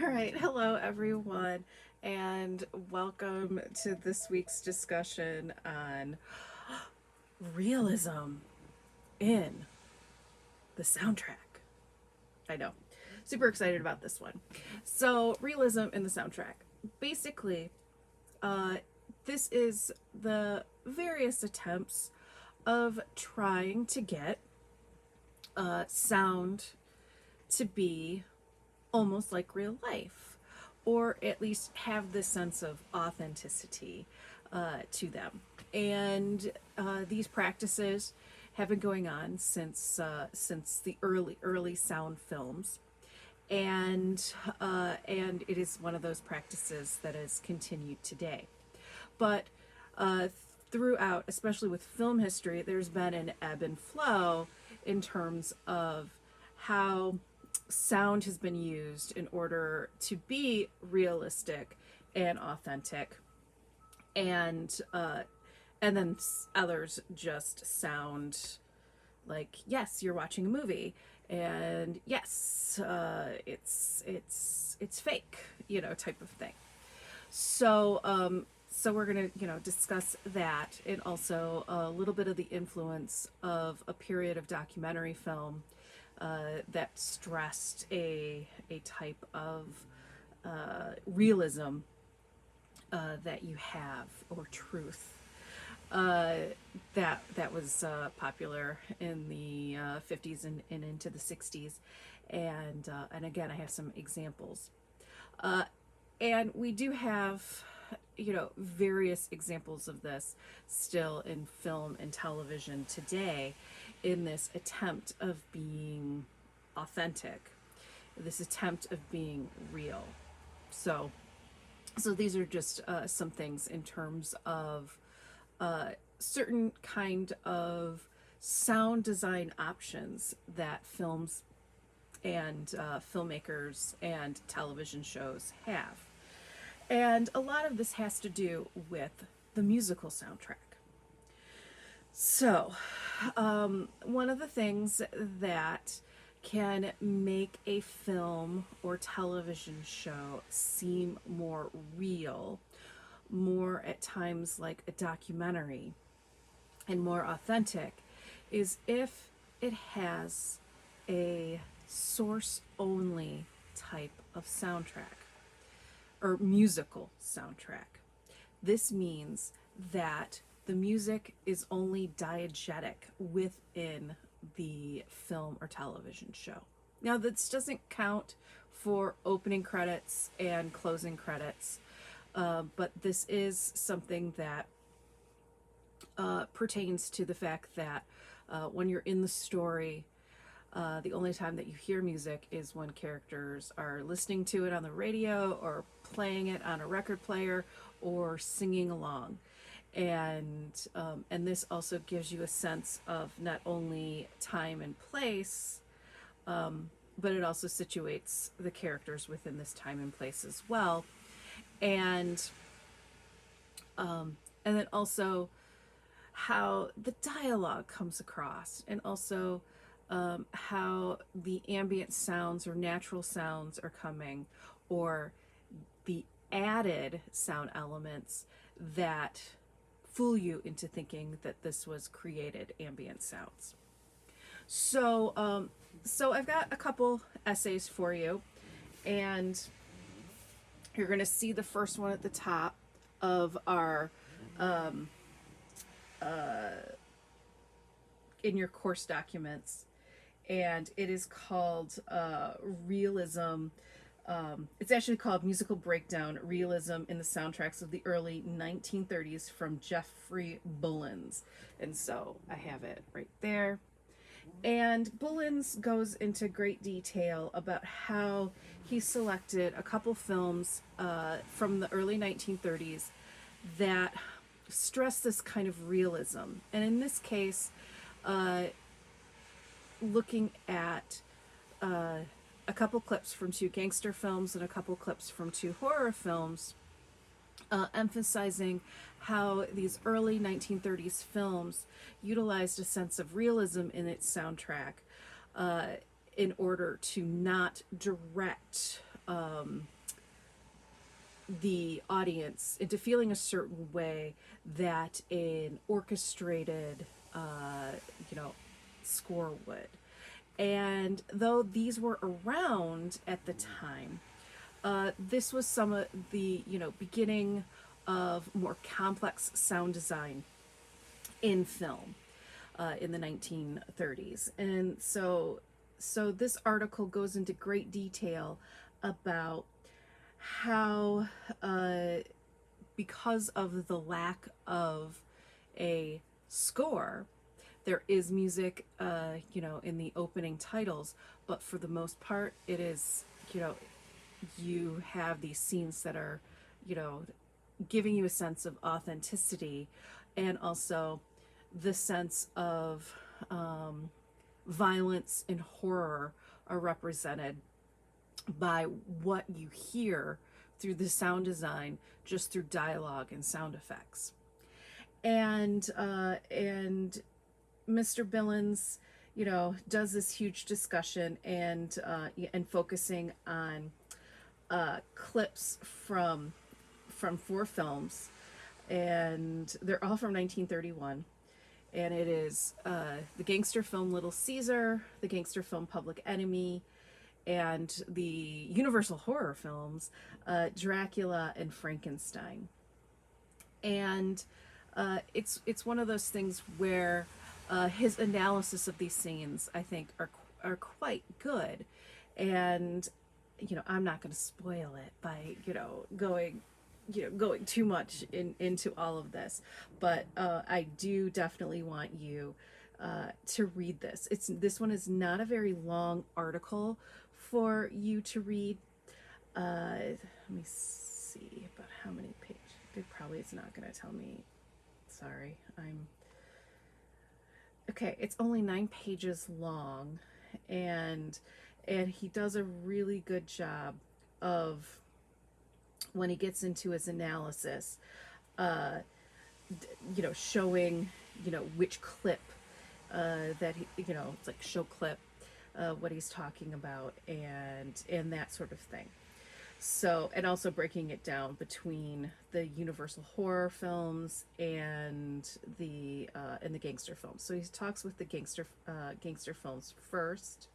right, hello everyone, and welcome to this week's discussion on realism in the soundtrack. I know, super excited about this one. So, realism in the soundtrack. Basically, uh, this is the various attempts of trying to get sound to be almost like real life, or at least have this sense of authenticity to them. And these practices have been going on since the early sound films, and it is one of those practices that is continued today. But uh, throughout, especially with film history, there's been an ebb and flow in terms of how sound has been used in order to be realistic and authentic, and and then others just sound like, yes, you're watching a movie, and yes, it's fake, type of thing. So we're gonna, discuss that, and also a little bit of the influence of a period of documentary film that stressed a type of realism that you have, or truth, uh, that was popular in the 50s and into the 60s, and again, I have some examples, uh, and we do have, various examples of this still in film and television today, in this attempt of being authentic, this attempt of being real. So, so these are just some things in terms of certain kind of sound design options that films and filmmakers and television shows have. And a lot of this has to do with the musical soundtrack. So, one of the things that can make a film or television show seem more real, more at times like a documentary, and more authentic, is if it has a source only type of soundtrack or musical soundtrack. This means that the music is only diegetic within the film or television show. Now, this doesn't count for opening credits and closing credits, but this is something that pertains to the fact that when you're in the story, the only time that you hear music is when characters are listening to it on the radio, or playing it on a record player, or singing along. And this also gives you a sense of not only time and place, but it also situates the characters within this time and place as well. And and then also how the dialogue comes across, and also how the ambient sounds or natural sounds are coming, or the added sound elements that fool you into thinking that this was created ambient sounds. So I've got a couple essays for you, and you're going to see the first one at the top of our in your course documents, and it is called Realism. It's actually called Musical Breakdown: Realism in the Soundtracks of the Early 1930s from Jeffrey Bullins. And so I have it right there. And Bullins goes into great detail about how he selected a couple films from the early 1930s that stress this kind of realism. And in this case, looking at a couple clips from two gangster films and a couple clips from two horror films, emphasizing how these early 1930s films utilized a sense of realism in its soundtrack in order to not direct the audience into feeling a certain way that an orchestrated, you know, score would. And though these were around at the time, this was some of the, you know, beginning of more complex sound design in film in the 1930s. And so this article goes into great detail about how, because of the lack of a score, there is music, you know, in the opening titles, but for the most part, it is, you know, you have these scenes that are, you know, giving you a sense of authenticity, and also the sense of violence and horror are represented by what you hear through the sound design, just through dialogue and sound effects. And Mr. Billings, you know, does this huge discussion and focusing on clips from four films, and they're all from 1931. And it is the gangster film Little Caesar, the gangster film Public Enemy, and the Universal horror films Dracula and Frankenstein. And it's one of those things where his analysis of these scenes, I think, are quite good. And you know, I'm not going to spoil it by, you know, going too much into all of this, but I do definitely want you to read this. This one is not a very long article for you to read. Let me see about how many pages. It probably is not going to tell me. Sorry, okay. It's only 9 pages long, and he does a really good job of, when he gets into his analysis, you know, showing, you know, which clip that he, you know, it's like show clip, what he's talking about, and that sort of thing. So, and also breaking it down between the Universal horror films and the gangster films. So he talks with the gangster films first,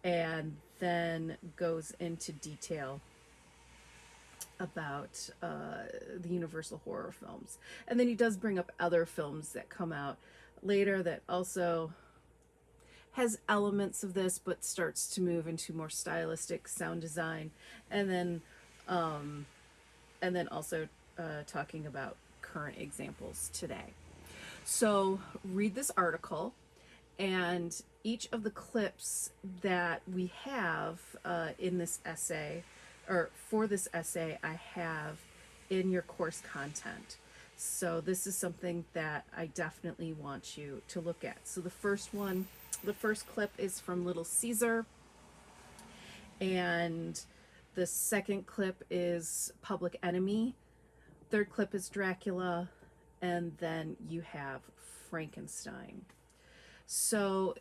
and then goes into detail about the Universal horror films. And then he does bring up other films that come out later that also has elements of this, but starts to move into more stylistic sound design. And then also talking about current examples today. So read this article, and each of the clips that we have in this essay, or for this essay, I have in your course content. So this is something that I definitely want you to look at. So the first clip is from Little Caesar, and the second clip is Public Enemy. Third clip is Dracula, and then you have Frankenstein. So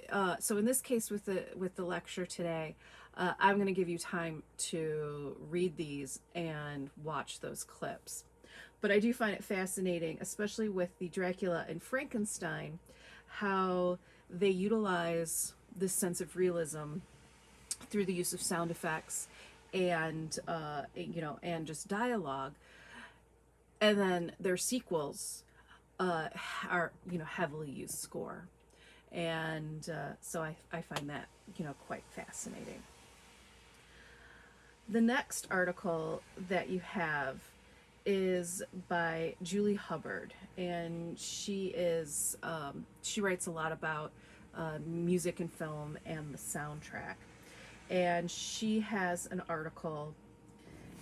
in this case, with the lecture today, I'm going to give you time to read these and watch those clips. But I do find it fascinating, especially with the Dracula and Frankenstein, how they utilize this sense of realism through the use of sound effects and you know, and just dialogue. And then their sequels are, you know, heavily used score. And so I find that, you know, quite fascinating. The next article that you have is by Julie Hubbard, and she writes a lot about music and film and the soundtrack. And she has an article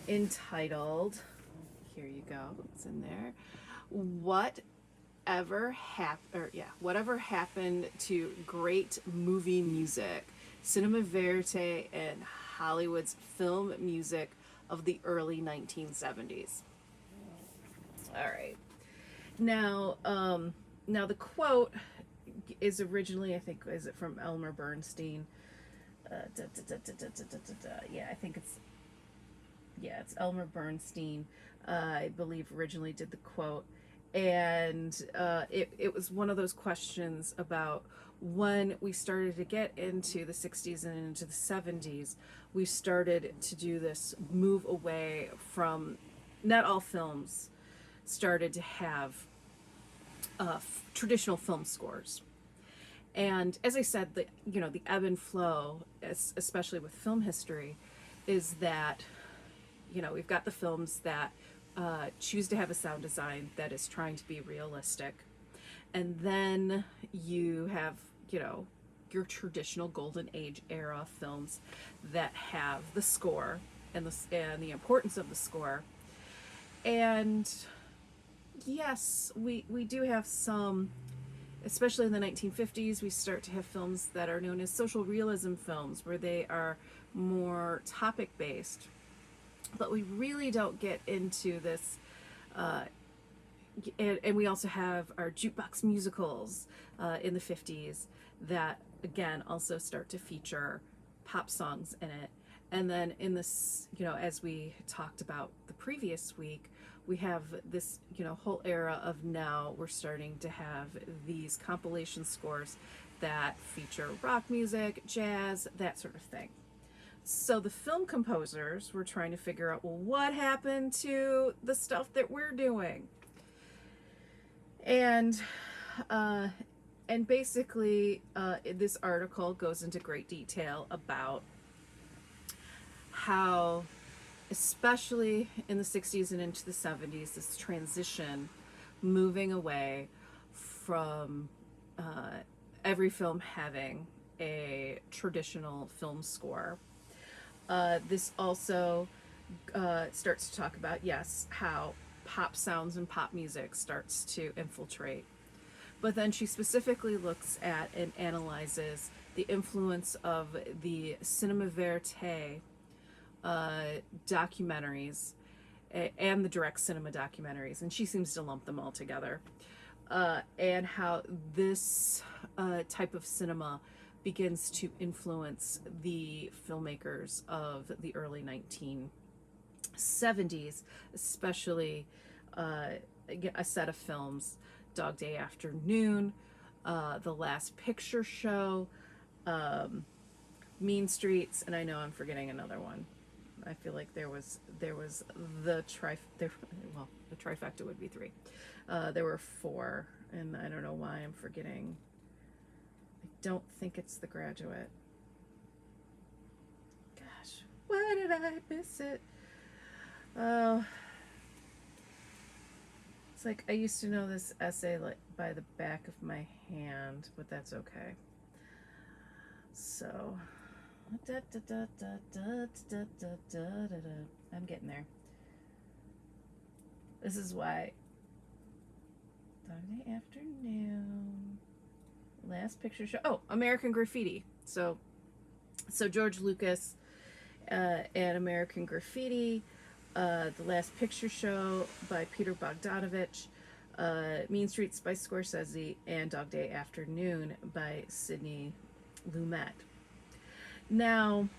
entitled, here you go, it's in there, whatever happened to great movie music, cinema verite, and Hollywood's film music of the early 1970s. All right. Now the quote is originally, I think, is it from Elmer Bernstein? Yeah, I think it's yeah, it's Elmer Bernstein, I believe, originally did the quote. And it was one of those questions about when we started to get into the 60s and into the 70s, we started to do this move away from, not all films started to have traditional film scores. And as I said, the ebb and flow, especially with film history, is that we've got the films that choose to have a sound design that is trying to be realistic, and then you have your traditional golden age era films that have the score and the importance of the score. And yes, we do have some, especially in the 1950s, we start to have films that are known as social realism films, where they are more topic based. But we really don't get into this. And we also have our jukebox musicals in the 50s that, again, also start to feature pop songs in it. And then in this, as we talked about the previous week, we have this, whole era of now we're starting to have these compilation scores that feature rock music, jazz, that sort of thing. So the film composers were trying to figure out, well, what happened to the stuff that we're doing? And basically, this article goes into great detail about how, especially in the 60s and into the 70s, this transition moving away from every film having a traditional film score. This also starts to talk about, yes, how pop sounds and pop music starts to infiltrate. But then she specifically looks at and analyzes the influence of the cinema verite documentaries and the direct cinema documentaries, and she seems to lump them all together, and how this type of cinema begins to influence the filmmakers of the early 1970s, especially a set of films, Dog Day Afternoon, The Last Picture Show, Mean Streets, and I know I'm forgetting another one. I feel like there was the trifecta would be three. There were four, and I don't know why I'm forgetting. I don't think it's The Graduate. Gosh, why did I miss it? Oh, it's like I used to know this essay like by the back of my hand, but that's okay. So, I'm getting there. This is why Sunday afternoon, Last Picture Show. Oh, American Graffiti. So George Lucas and American Graffiti, The Last Picture Show by Peter Bogdanovich, Mean Streets by Scorsese, and Dog Day Afternoon by Sidney Lumet. Now,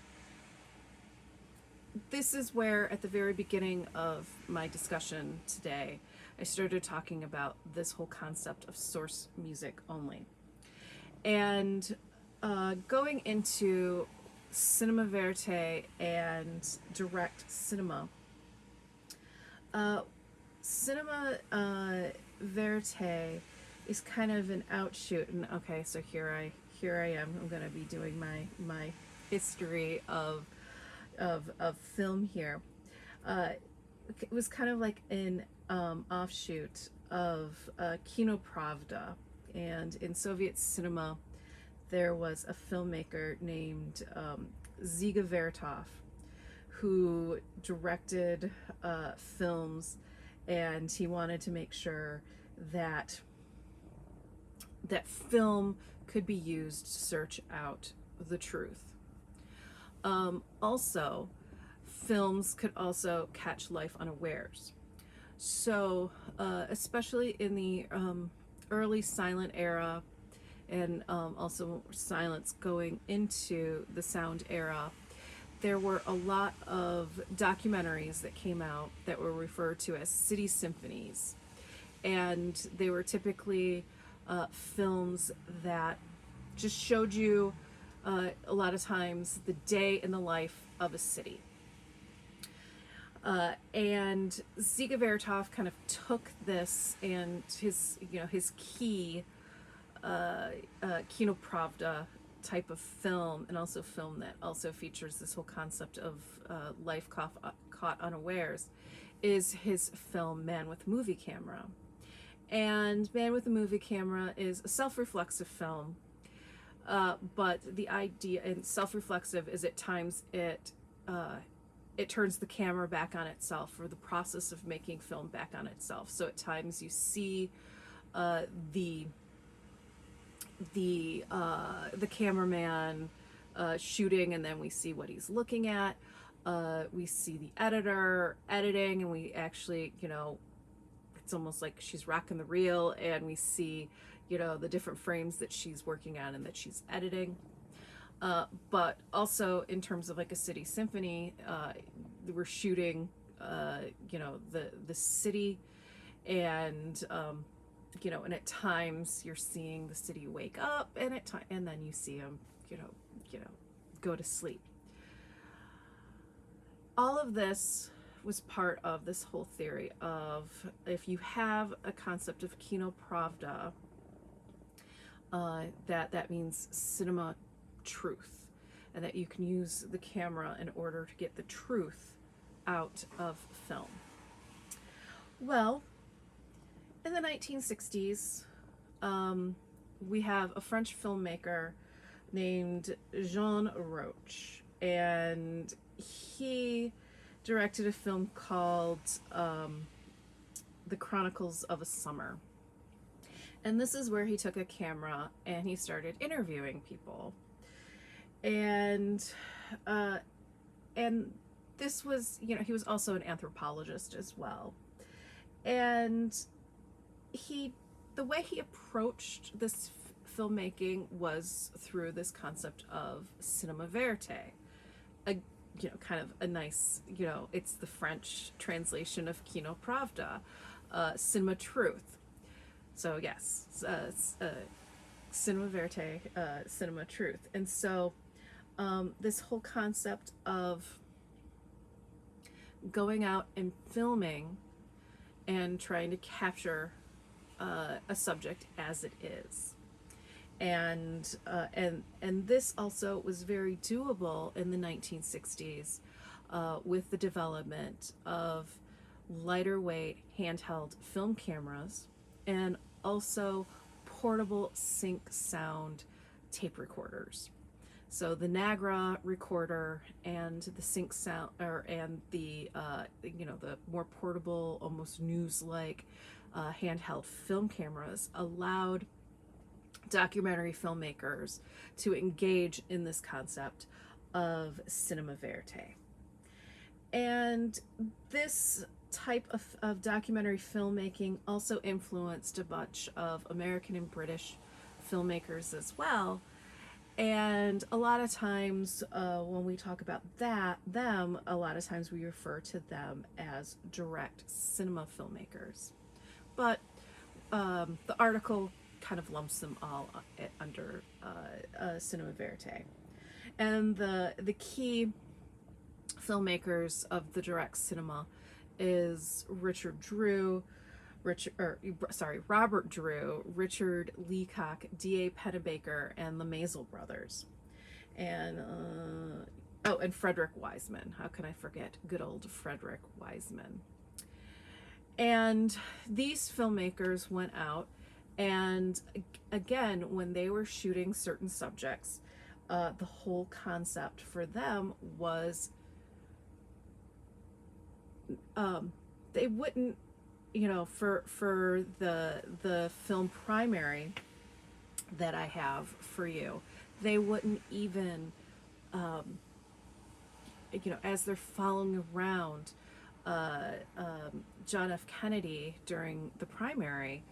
this is where, at the very beginning of my discussion today, I started talking about this whole concept of source music only. And going into cinema verite and direct cinema, cinema verite is kind of an outshoot. And okay, so here I am. I'm going to be doing my history of film here. It was kind of like an offshoot of Kino Pravda, and in Soviet cinema there was a filmmaker named Dziga Vertov who directed films, and he wanted to make sure that film could be used to search out the truth. Also, films could also catch life unawares. So, especially in the early silent era, and also silence going into the sound era, there were a lot of documentaries that came out that were referred to as city symphonies. And they were typically films that just showed you a lot of times the day in the life of a city. And Ziga Vertov kind of took this and his key Kino Pravda type of film, and also film that also features this whole concept of life caught unawares, is his film Man with a Movie Camera. And Man with a Movie Camera is a self-reflexive film, but the idea, and self-reflexive is at times it turns the camera back on itself, or the process of making film back on itself. So at times you see the cameraman shooting, and then we see what he's looking at. We see the editor editing, and we actually, it's almost like she's rocking the reel, and we see, the different frames that she's working on and that she's editing. But also in terms of like a city symphony, we're shooting, the city, and and at times you're seeing the city wake up, and and then you see them, go to sleep. All of this was part of this whole theory of, if you have a concept of Kino Pravda, that means cinema truth, and that you can use the camera in order to get the truth out of film. Well, in the 1960s, we have a French filmmaker named Jean Roch, and he directed a film called The Chronicles of a Summer. And this is where he took a camera and he started interviewing people. And this was, he was also an anthropologist as well. And the way he approached this filmmaking was through this concept of cinema verite. Kind of a nice, it's the French translation of Kino Pravda, cinema truth. So yes, cinema verite, cinema truth. And so this whole concept of going out and filming and trying to capture a subject as it is. And this also was very doable in the 1960s with the development of lighter weight handheld film cameras, and also portable sync sound tape recorders. So the Nagra recorder and the sync sound, and the the more portable, almost news-like handheld film cameras allowed documentary filmmakers to engage in this concept of cinema verite. And this type of documentary filmmaking also influenced a bunch of American and British filmmakers as well. And a lot of times when we talk about a lot of times we refer to them as direct cinema filmmakers. But the article kind of lumps them all under cinema verite. And the key filmmakers of the direct cinema is Robert Drew, Richard Leacock, D.A. Pennebaker, and the Maisel brothers. And and Frederick Wiseman. How can I forget good old Frederick Wiseman? And these filmmakers went out, and again, when they were shooting certain subjects, the whole concept for them was they wouldn't, for the film primary that I have for you, they wouldn't even, as they're following around John F. Kennedy during the primary,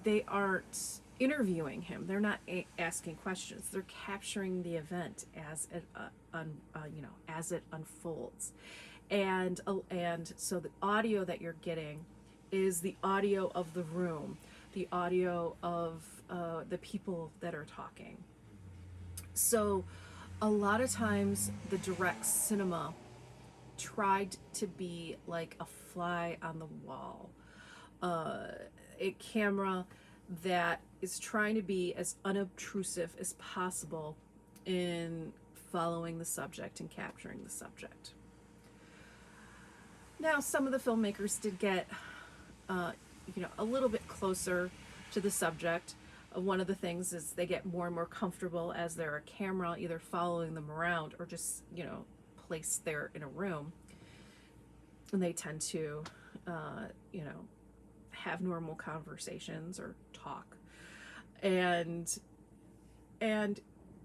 they aren't interviewing him. They're not asking questions. They're capturing the event as it as it unfolds, and so the audio that you're getting is the audio of the room, the audio of the people that are talking. So a lot of times the direct cinema tried to be like a fly on the wall, a camera that is trying to be as unobtrusive as possible in following the subject and capturing the subject. Now, some of the filmmakers did get, a little bit closer to the subject. One of the things is they get more and more comfortable as they're a camera, either following them around or just, placed there in a room. And they tend to, have normal conversations or talk. And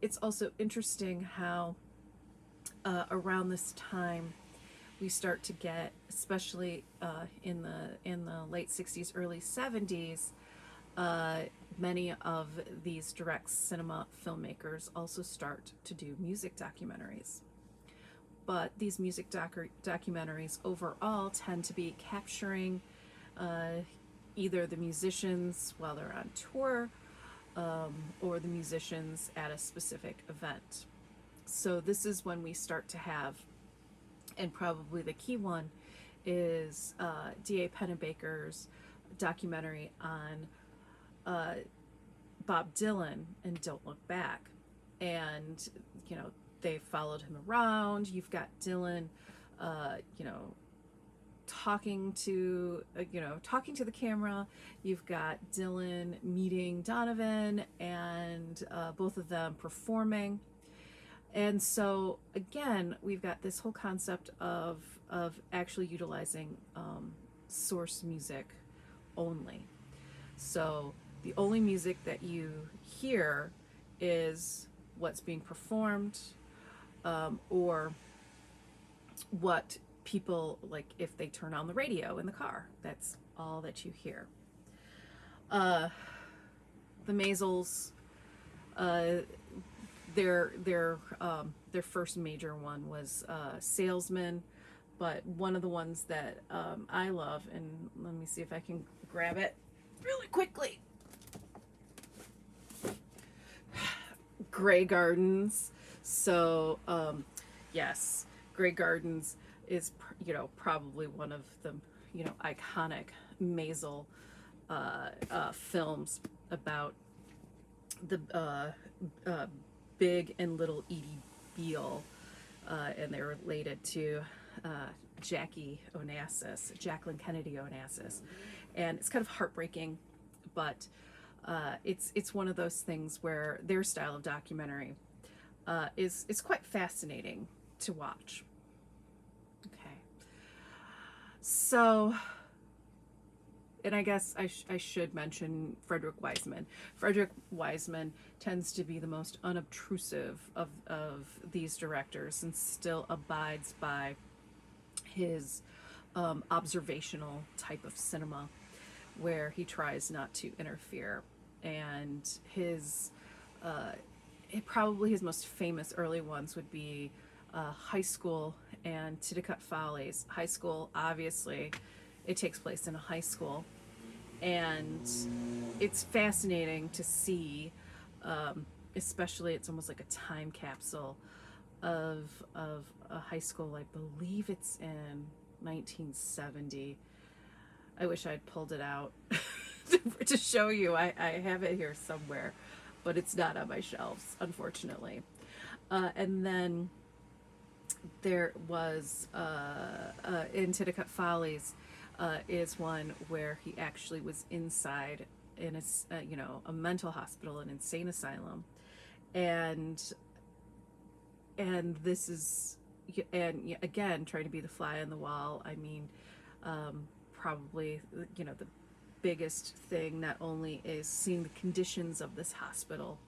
it's also interesting how around this time we start to get, especially in the late 60s, early 70s, many of these direct cinema filmmakers also start to do music documentaries. But these music documentaries overall tend to be capturing either the musicians while they're on tour, or the musicians at a specific event. So this is when we start to have, and probably the key one is D.A. Pennebaker's documentary on Bob Dylan and Don't Look Back. And, they followed him around. You've got Dylan, talking to the camera. You've got Dylan meeting Donovan, and both of them performing. And so again, we've got this whole concept of actually utilizing source music only. So the only music that you hear is what's being performed, or what people, like if they turn on the radio in the car, that's all that you hear. The Maisels, their first major one was Salesman, but one of the ones that I love, and let me see if I can grab it really quickly. Grey Gardens. So yes, Grey Gardens is probably one of the iconic Maisel films about the Big and Little Edie Beale, and they're related to Jacqueline Kennedy Onassis, and it's kind of heartbreaking, but it's one of those things where their style of documentary is quite fascinating to watch. Okay, so, and I guess I should mention Frederick Wiseman. Frederick Wiseman tends to be the most unobtrusive of these directors, and still abides by his observational type of cinema, where he tries not to interfere. And his probably his most famous early ones would be High School and Titicut Follies. High School, obviously, it takes place in a high school, and it's fascinating to see, especially it's almost like a time capsule of a high school. I believe it's in 1970. I wish I'd pulled it out to show you. I have it here somewhere, but it's not on my shelves, unfortunately. And then there was in Titicut Follies is one where he actually was inside in a mental hospital, an insane asylum, and this is, and again, trying to be the fly on the wall. I mean, probably the biggest thing not only is seeing the conditions of this hospital,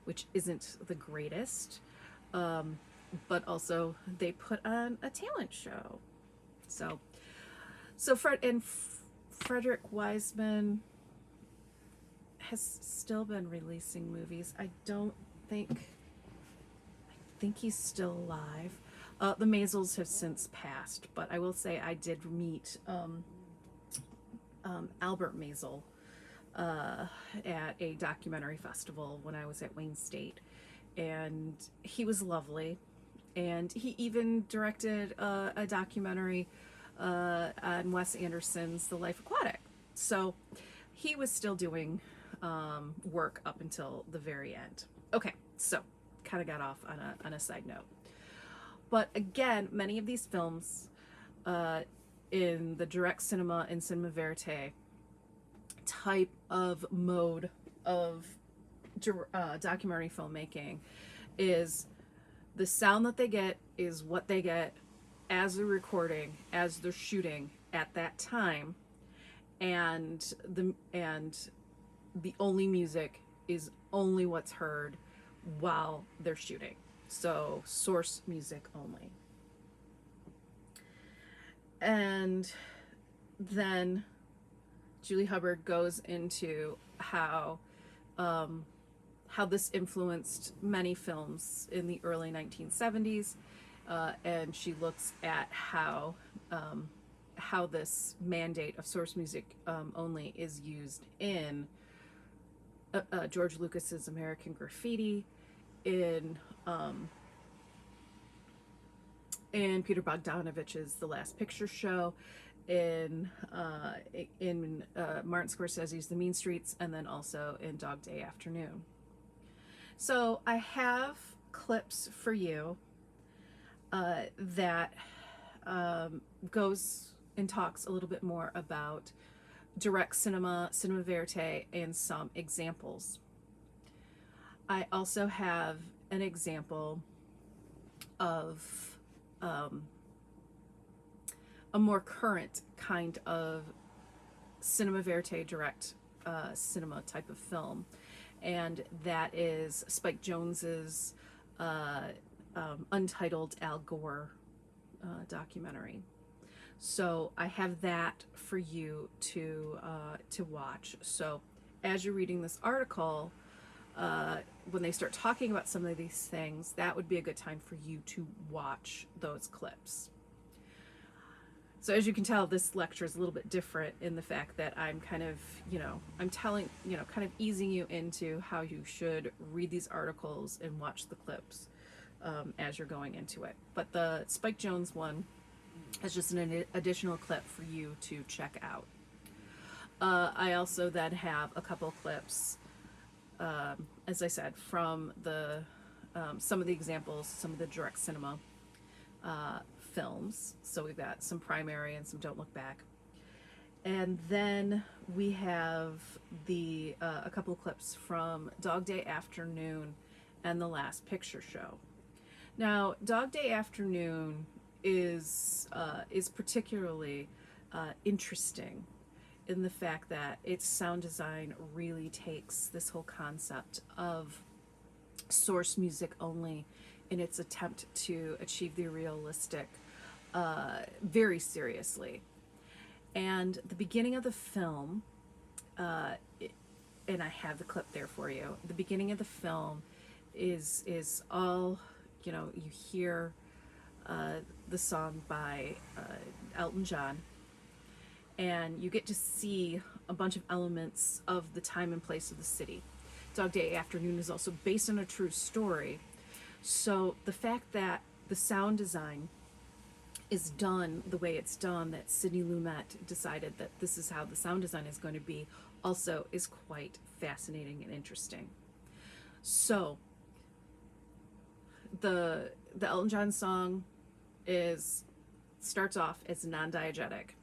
which isn't the greatest, but also they put on a talent show. So Frederick Wiseman has still been releasing movies. I think he's still alive. The Maisels have since passed, but I will say I did meet Albert Maisel at a documentary festival when I was at Wayne State, and he was lovely. And he even directed a documentary on Wes Anderson's The Life Aquatic. So he was still doing work up until the very end. Okay, so kind of got off on a side note. But again, many of these films in the direct cinema and cinema verite type of mode of documentary filmmaking is the sound that they get is what they get as they're recording, as they're shooting at that time, and the only music is only what's heard while they're shooting. So source music only. And then Julie Hubbard goes into how this influenced many films in the early 1970s, and she looks at how this mandate of source music only is used in George Lucas's American Graffiti, in Peter Bogdanovich's The Last Picture Show, in Martin Scorsese's The Mean Streets, and then also in Dog Day Afternoon. So I have clips for you that goes and talks a little bit more about direct cinema, cinema verite, and some examples. I also have an example of a more current kind of cinema verite, direct cinema type of film, and that is Spike Jonze's untitled Al Gore documentary. So I have that for you to watch. So as you're reading this article, when they start talking about some of these things, that would be a good time for you to watch those clips. So as you can tell, this lecture is a little bit different in the fact that I'm kind of, I'm telling, kind of easing you into how you should read these articles and watch the clips as you're going into it. But the Spike Jonze one is just an additional clip for you to check out. I also then have a couple clips, as I said, from the some of the examples, some of the direct cinema films. So we've got some Primary and some Don't Look Back. And then we have a couple of clips from Dog Day Afternoon and The Last Picture Show. Now, Dog Day Afternoon is particularly interesting in the fact that its sound design really takes this whole concept of source music only in its attempt to achieve the realistic very seriously. And the beginning of the film, and I have the clip there for you, the beginning of the film is all, you hear the song by Elton John, and you get to see a bunch of elements of the time and place of the city. Dog Day Afternoon is also based on a true story, so the fact that the sound design is done the way it's done, that Sidney Lumet decided that this is how the sound design is going to be, also is quite fascinating and interesting. So the Elton John song starts off as non-diegetic.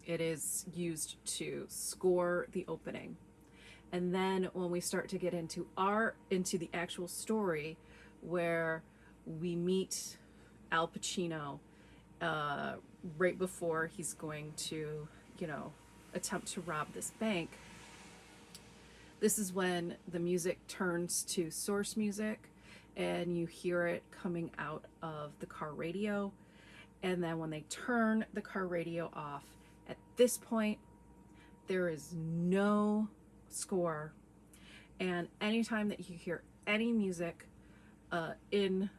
It is used to score the opening. And then when we start to get into the actual story, where we meet Al Pacino right before he's going to, attempt to rob this bank, this is when the music turns to source music, and you hear it coming out of the car radio. And then when they turn the car radio off, at this point, there is no score. And anytime that you hear any music in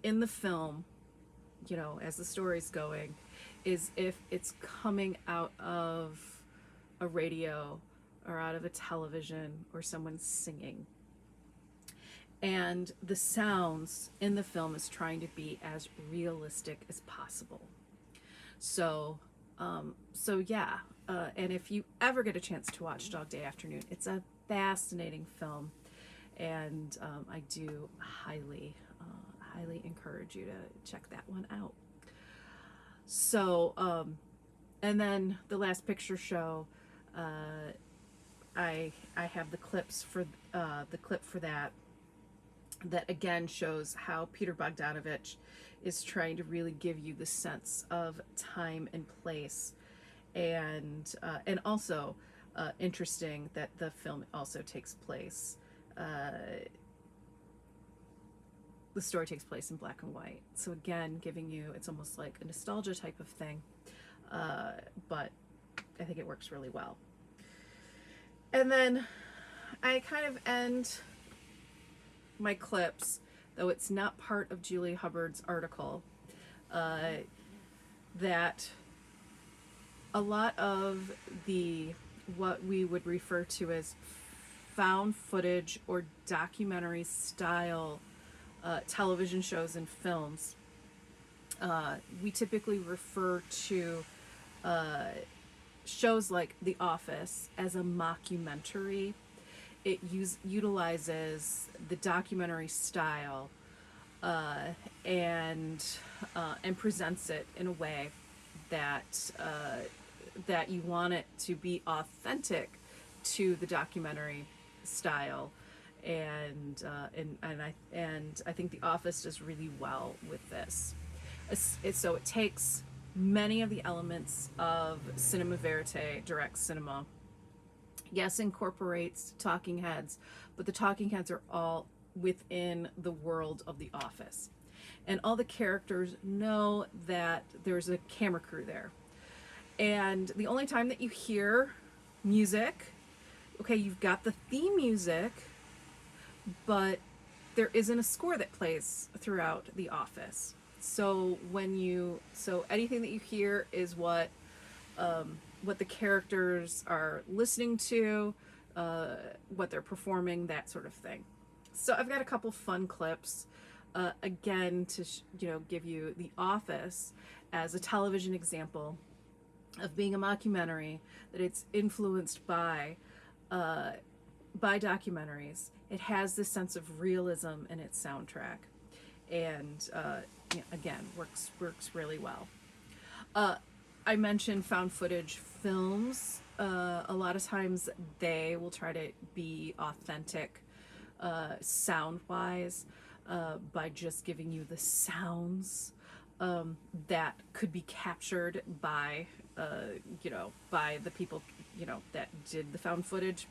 the film, you know, as the story's going, is if it's coming out of a radio or out of a television or someone singing. And the sounds in the film is trying to be as realistic as possible. So, yeah. And if you ever get a chance to watch Dog Day Afternoon, it's a fascinating film, and I do highly, highly encourage you to check that one out. So, and then the Last Picture Show, I have the clips for the clip for that again shows how Peter Bogdanovich is trying to really give you the sense of time and place, and also interesting that the film also takes place. The story takes place in black and white, so again, giving you, it's almost like a nostalgia type of thing, but I think it works really well. And then I kind of end my clips, though it's not part of Julie Hubbard's article, that a lot of the what we would refer to as found footage or documentary style television shows and films, we typically refer to shows like The Office as a mockumentary. It utilizes the documentary style and presents it in a way that that you want it to be authentic to the documentary style, and I think The Office does really well with this. So it takes many of the elements of cinema verite, direct cinema. Yes, incorporates talking heads, but the talking heads are all within the world of The Office. And all the characters know that there's a camera crew there. And the only time that you hear music, okay, you've got the theme music, but there isn't a score that plays throughout The Office. So anything that you hear is what the characters are listening to, what they're performing, that sort of thing. So I've got a couple fun clips, again, to give you The Office as a television example of being a mockumentary, that it's influenced by documentaries. It has this sense of realism in its soundtrack, and again, works really well. I mentioned found footage films. A lot of times they will try to be authentic sound-wise by just giving you the sounds that could be captured by by the people that did the found footage.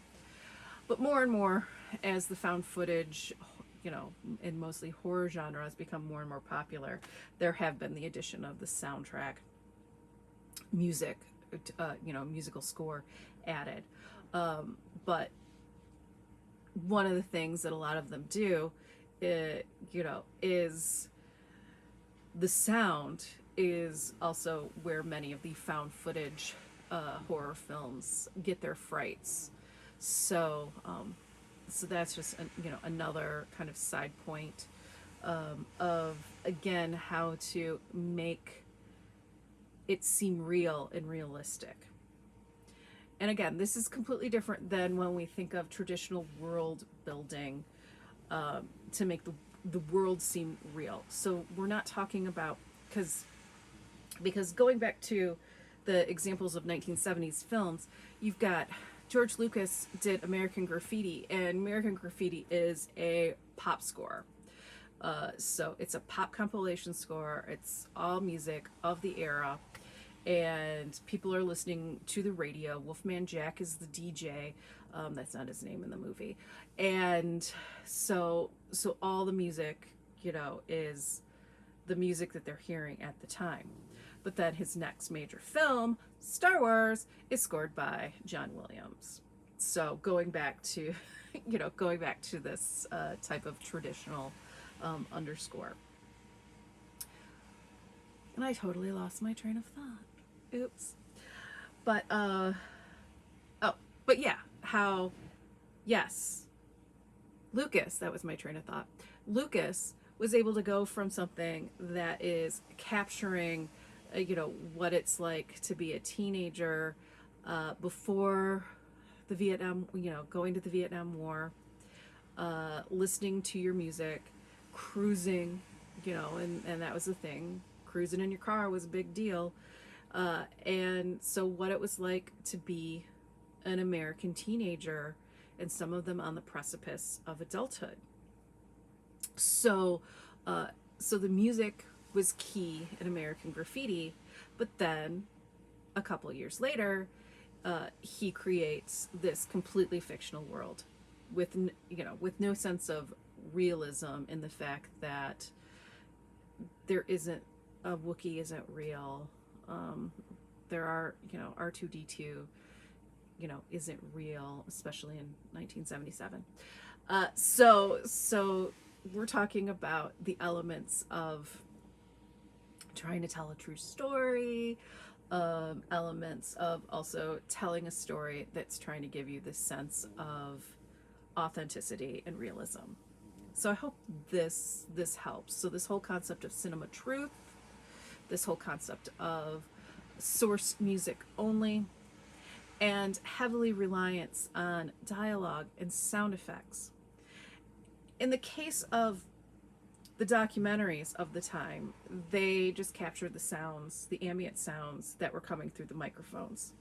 But more and more, as the found footage, in mostly horror genre, has become more and more popular, there have been the addition of the soundtrack music, musical score added. But one of the things that a lot of them do, is the sound is also where many of the found footage horror films get their frights. So that's just another kind of side point of, again, how to make it seem real and realistic. And again, this is completely different than when we think of traditional world building to make the world seem real. So we're not talking about, because going back to the examples of 1970s films, you've got George Lucas did American Graffiti, and American Graffiti is a pop score. So it's a pop compilation score. It's all music of the era, and people are listening to the radio. Wolfman Jack is the DJ. That's not his name in the movie. And so all the music, is the music that they're hearing at the time. But then his next major film, Star Wars, is scored by John Williams. So going back to, going back to this type of traditional underscore. And I totally lost my train of thought. Oops. But, but yeah, how, yes, Lucas, that was my train of thought. Lucas was able to go from something that is capturing, what it's like to be a teenager before the Vietnam, going to the Vietnam War, listening to your music, cruising, and that was the thing. Cruising in your car was a big deal. And so what it was like to be an American teenager, and some of them on the precipice of adulthood. So, so the music was key in American Graffiti, but then a couple of years later, he creates this completely fictional world with with no sense of realism in the fact that there isn't a Wookiee isn't real. There are R2D2 isn't real, especially in 1977. So we're talking about the elements of trying to tell a true story, elements of also telling a story that's trying to give you this sense of authenticity and realism. So I hope this helps. So this whole concept of cinema truth, this whole concept of source music only, and heavily reliance on dialogue and sound effects. In the case of the documentaries of the time, they just captured the sounds, the ambient sounds that were coming through the microphones.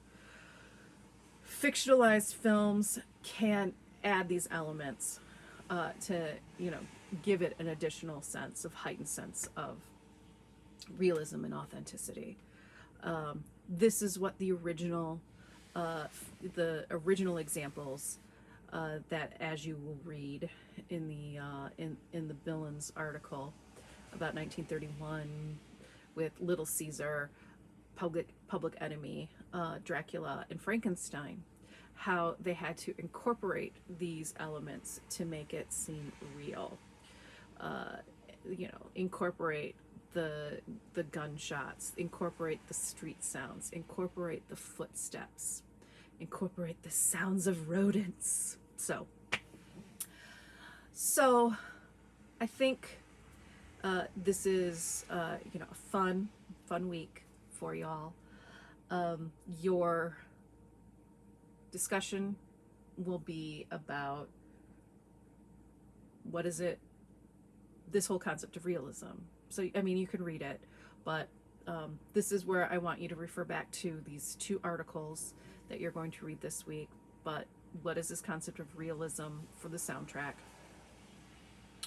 Fictionalized films can add these elements to, give it an additional sense of heightened sense of realism and authenticity. This is what the original examples that, as you will read in the in the Billings article about 1931 with Little Caesar, Public Enemy, Dracula, and Frankenstein, how they had to incorporate these elements to make it seem real. Incorporate the gunshots, incorporate the street sounds, incorporate the footsteps, incorporate the sounds of rodents. So I think this is a fun week for y'all. Your discussion will be about what is it, this whole concept of realism. So I mean, you can read it, but this is where I want you to refer back to these two articles that you're going to read this week. But what is this concept of realism for the soundtrack?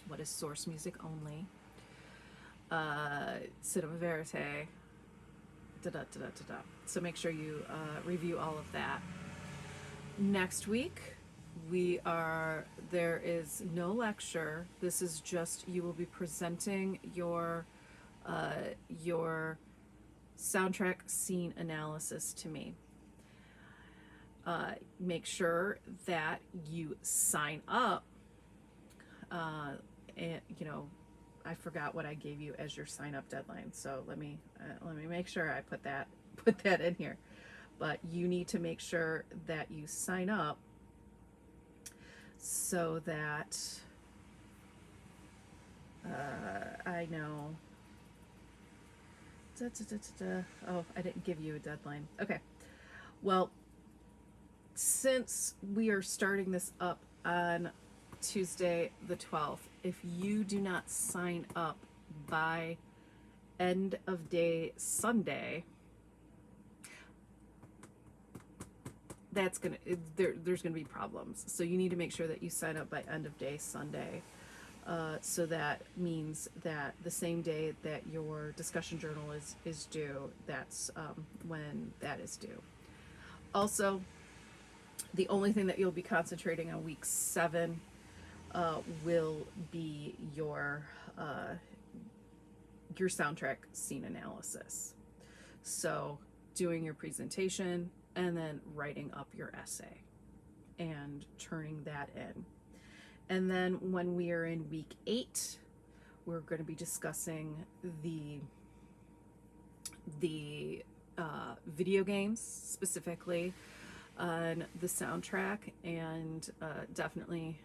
What is source music only? Cinema verite. So make sure you review all of that. Next week, there is no lecture. This is just, you will be presenting your soundtrack scene analysis to me. Make sure that you sign up. And I forgot what I gave you as your sign up deadline. So let me make sure I put that in here. But you need to make sure that you sign up so that I know. Oh, I didn't give you a deadline. Okay. Well, since we are starting this up on Tuesday the 12th, if you do not sign up by end of day Sunday, there's gonna be problems. So you need to make sure that you sign up by end of day Sunday. So that means that the same day that your discussion journal is due, that's when that is due. Also, the only thing that you'll be concentrating on week 7 will be your soundtrack scene analysis. So doing your presentation and then writing up your essay. and turning that in. And then when we are in week 8, we're going to be discussing the video games, specifically on the soundtrack, and definitely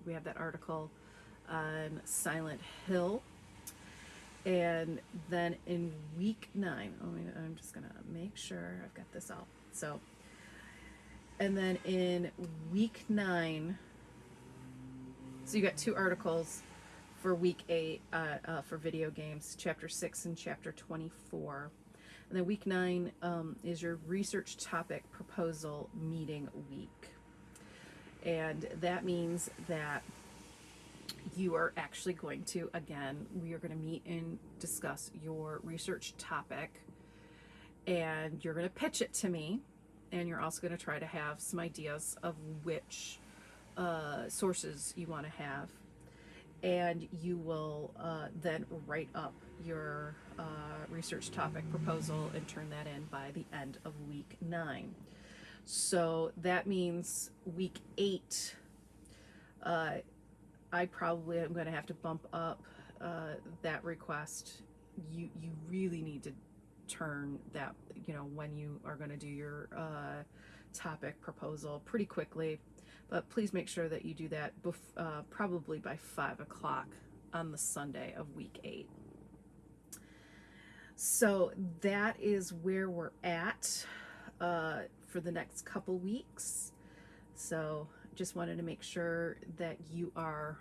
we have that article on Silent Hill. And then in week 9, I'm just gonna make sure I've got this all. So, and then in week 9, so you got 2 articles for week 8 for video games, chapter 6 and chapter 24. And then week 9 is your research topic proposal meeting week. And that means that you are actually going to, again, we are going to meet and discuss your research topic, and you're going to pitch it to me, and you're also going to try to have some ideas of which sources you want to have, and you will then write up your research topic proposal and turn that in by the end of week 9. So that means week 8, I probably am going to have to bump up that request. You really need to turn that, when you are going to do your topic proposal pretty quickly. But please make sure that you do that probably by 5 o'clock on the Sunday of week 8. So that is where we're at for the next couple weeks. So just wanted to make sure that you are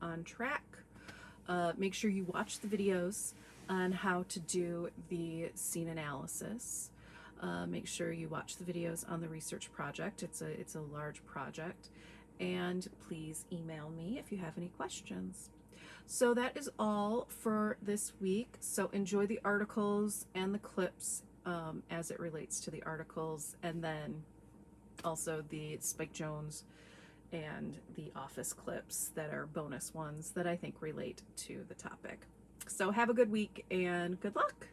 on track. Make sure you watch the videos on how to do the scene analysis. Make sure you watch the videos on the research project. It's a large project. And please email me if you have any questions. So that is all for this week. So enjoy the articles and the clips as it relates to the articles, and then also the Spike Jonze and the Office clips that are bonus ones that I think relate to the topic. So have a good week and good luck.